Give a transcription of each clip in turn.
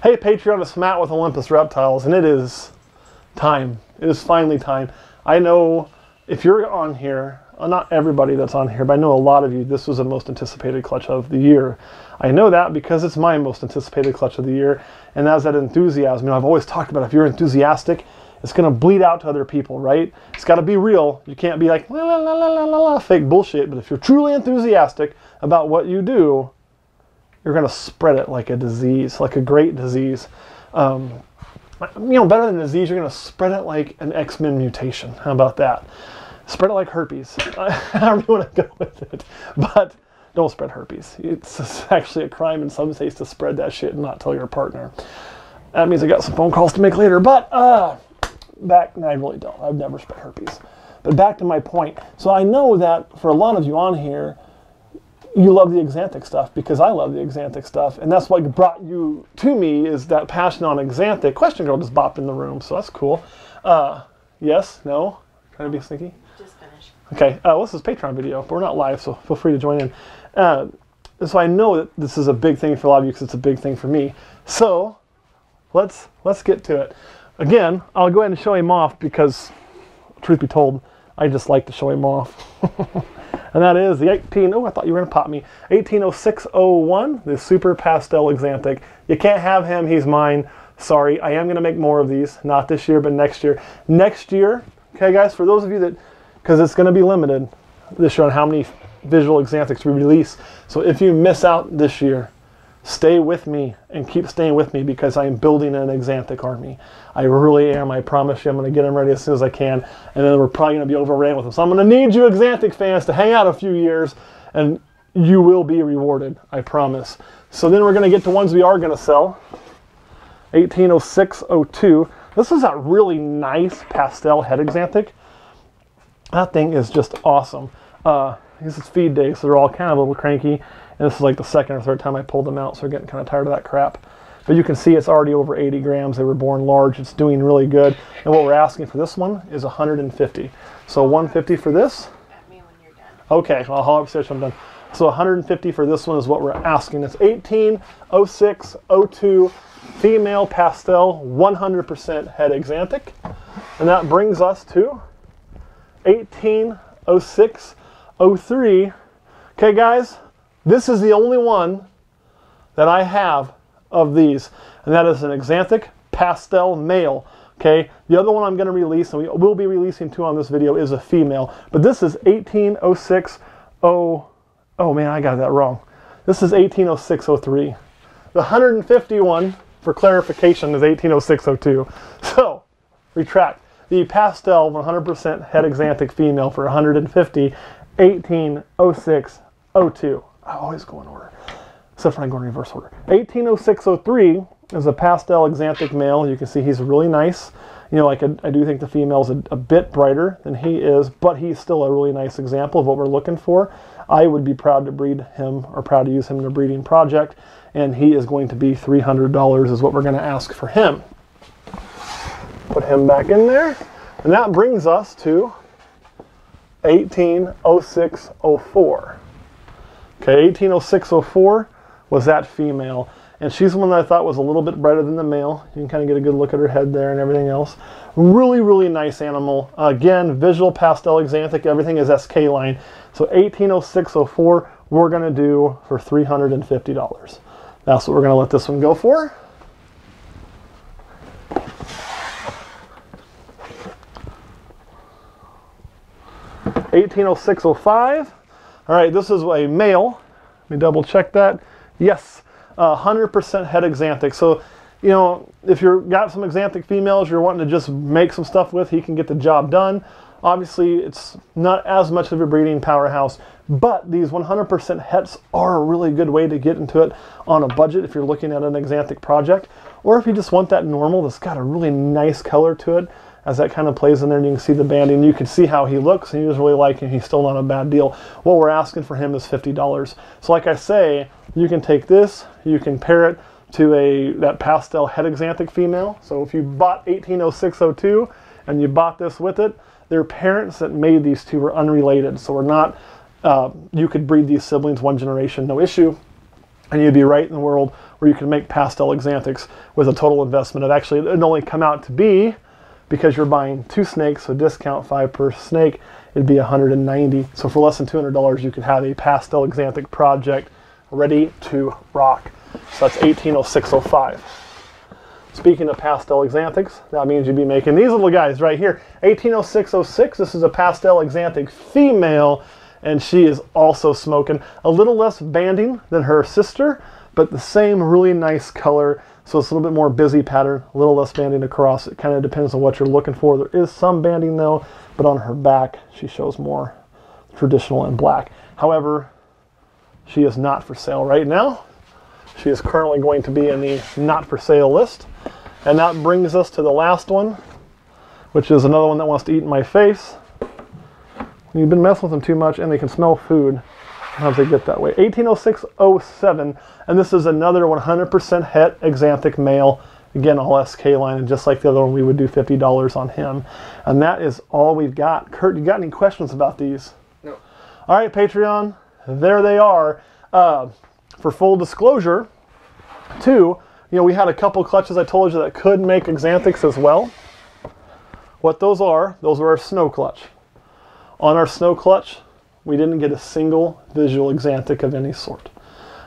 Hey Patreon, it's Matt with Olympus Reptiles, and it is time. It is finally time. I know if you're on here, not everybody that's on here, but I know a lot of you, this was the most anticipated clutch of the year. I know that because it's my most anticipated clutch of the year, and that's that enthusiasm. You know, I've always talked about if you're enthusiastic, it's going to bleed out to other people, right? It's got to be real. You can't be like, la, la, la, la, la, la, fake bullshit. But if you're truly enthusiastic about what you do, you're going to spread it like a disease, like a great disease. You know, better than a disease, you're going to spread it like an X-Men mutation. How about that? Spread it like herpes. However you want to go with it. But don't spread herpes. It's actually a crime in some states to spread that shit and not tell your partner. That means I got some phone calls to make later. But no, I really don't. I've never spread herpes. But back to my point. So I know that for a lot of you on here, you love the Axanthic stuff because I love the Axanthic stuff, and that's what brought you to me is that passion on Axanthic. Question Girl just bopped in the room, so that's cool. Yes? No? Trying to be sneaky? Just finished. Okay. Well, this is a Patreon video, but we're not live, so feel free to join in. So I know that this is a big thing for a lot of you because it's a big thing for me. So let's get to it. Again, I'll go ahead and show him off because, truth be told, I just like to show him off. And that is the 18, oh, I thought you were going to pop me, 180601, the Super Pastel Axanthic. You can't have him, he's mine. Sorry, I am going to make more of these. Not this year, but next year. Next year, okay, guys, for those of you that, because it's going to be limited this year on how many visual Axanthics we release. So if you miss out this year, stay with me and keep staying with me because I am building an Axanthic army. I really am. I promise you I'm going to get them ready as soon as I can. And then we're probably going to be overran with them. So I'm going to need you Axanthic fans to hang out a few years and you will be rewarded. I promise. So then we're going to get to ones we are going to sell. 180602. This is a really nice pastel head Axanthic. That thing is just awesome. This is feed day, so they're all kind of a little cranky. And this is like the second or third time I pulled them out, so they're getting kind of tired of that crap. But you can see it's already over 80 grams. They were born large. It's doing really good. And what we're asking for this one is 150. So 150 for this. At me when you're done. Okay, I'll haul upstairs when I'm done. So 150 for this one is what we're asking. It's 180602 female pastel 100% head Axanthic. And that brings us to 180603. Okay, guys, this is the only one that I have of these, and that is an Axanthic pastel male. Okay, the other one I'm going to release, and we will be releasing two on this video, is a female. But this is 1806. Oh man, I got that wrong. This is 180603. The 151, for clarification, is 180602. So, retract. The pastel 100% head Axanthic female for 150, 180602. I always go in order, except for I go in reverse order. 180603 is a pastel Axanthic male. You can see he's really nice. You know, like I do think the female's a bit brighter than he is, but he's still a really nice example of what we're looking for. I would be proud to breed him, or proud to use him in a breeding project, and he is going to be $300 is what we're going to ask for him. Put him back in there, and that brings us to 180604. Okay, 180604 was that female, and she's the one that I thought was a little bit brighter than the male. You can kind of get a good look at her head there and everything else. Really, really nice animal. Again, visual pastel Axanthic, everything is SK line. So 180604 we're going to do for $350. That's what we're going to let this one go for. $180605. All right, this is a male. Let me double check that. Yes, 100% head Axanthic. So, you know, if you've got some Axanthic females you're wanting to just make some stuff with, he can get the job done. Obviously, it's not as much of a breeding powerhouse, but these 100% hets are a really good way to get into it on a budget if you're looking at an Axanthic project, or if you just want that normal that's got a really nice color to it. As that kind of plays in there, and you can see the banding, you can see how he looks, and you just really like him. He's still not a bad deal. What we're asking for him is $50. So like I say, you can take this, you can pair it to that pastel head Axanthic female. So if you bought 180602 and you bought this with it, their parents that made these two were unrelated. So we're not, you could breed these siblings one generation, no issue. And you'd be right in the world where you can make pastel Axanthics with a total investment of actually, it'd only come out to be, because you're buying 2 snakes, so discount 5 per snake, it'd be $190. So for less than $200, you could have a pastel Axanthic project ready to rock. So that's 180605. Speaking of pastel Axanthics, that means you'd be making these little guys right here. 180606, this is a pastel Axanthic female, and she is also smoking. A little less banding than her sister, but the same really nice color. So it's a little bit more busy pattern, a little less banding across. It kind of depends on what you're looking for. There is some banding though, but on her back, she shows more traditional and black. However, she is not for sale right now. She is currently going to be in the not for sale list. And that brings us to the last one, which is another one that wants to eat in my face. You've been messing with them too much and they can smell food. How'd they get that way? 180607, and this is another 100% het Axanthic male. Again, all SK line, and just like the other one, we would do $50 on him. And that is all we've got. Kurt, you got any questions about these? No. All right, Patreon, there they are. For full disclosure, too, we had a couple clutches I told you that could make Axanthics as well. What those were our snow clutch. On our snow clutch, we didn't get a single visual Axanthic of any sort.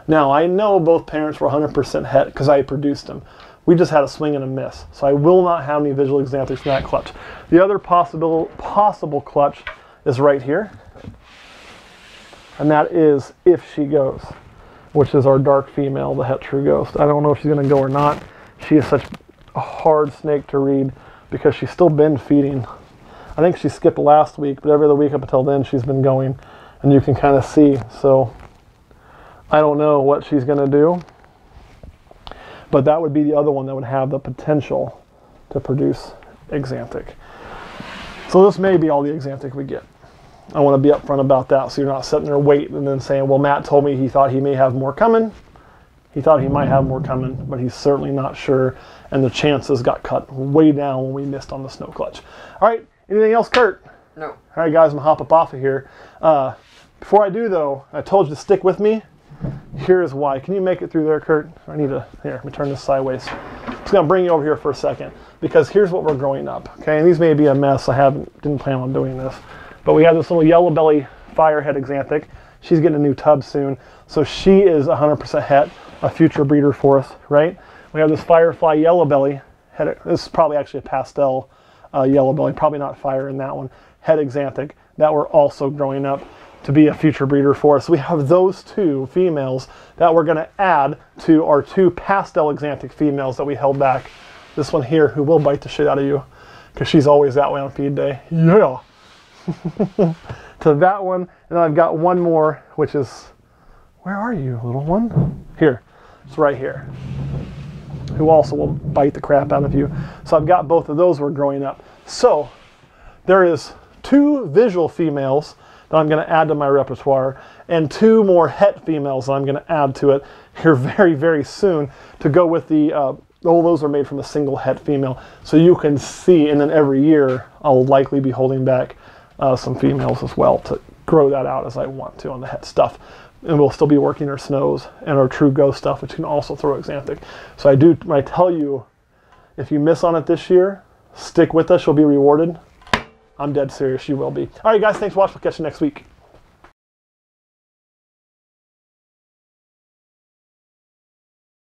Now, I know both parents were 100% het because I produced them. We just had a swing and a miss. So I will not have any visual Axanthics in that clutch. The other possible clutch is right here. And that is If She Goes, which is our dark female, the Het True Ghost. I don't know if she's going to go or not. She is such a hard snake to read because she's still been feeding. I think she skipped last week, but every other week up until then she's been going, and you can kind of see. So I don't know what she's going to do, but that would be the other one that would have the potential to produce Axanthic. So this may be all the Axanthic we get. I want to be upfront about that, so you're not sitting there waiting and then saying, well, Matt told me he thought he may have more coming. He thought he might have more coming, but he's certainly not sure, and the chances got cut way down when we missed on the snow clutch. All right. Anything else, Kurt? No. All right, guys, I'm going to hop up off of here. Before I do, though, I told you to stick with me. Here's why. Can you make it through there, Kurt? I need to, here, let me turn this sideways. I'm just going to bring you over here for a second, because here's what we're growing up, okay? And these may be a mess. I didn't plan on doing this. But we have this little yellow belly firehead Axanthic. She's getting a new tub soon. So she is 100% het, a future breeder for us, right? We have this firefly yellow belly. This is probably actually a pastel yellow belly, probably not fire in that one, het Axanthic, that we're also growing up to be a future breeder for us. So we have those 2 females that we're going to add to our 2 pastel Axanthic females that we held back. This one here, who will bite the shit out of you, because she's always that way on feed day. Yeah! To that one, and then I've got one more, which is, where are you, little one? Here, it's right here, who also will bite the crap out of you. So I've got both of those we're growing up. So there is 2 visual females that I'm going to add to my repertoire, and 2 more het females that I'm going to add to it here very, very soon to go with the, all those are made from a single het female. So you can see, and then every year I'll likely be holding back some females as well to grow that out as I want to on the het stuff. And we'll still be working our snows and our True Ghost stuff, which can also throw Axanthic. So I tell you, if you miss on it this year, stick with us, you'll be rewarded. I'm dead serious, you will be. All right, guys, thanks for watching. We'll catch you next week.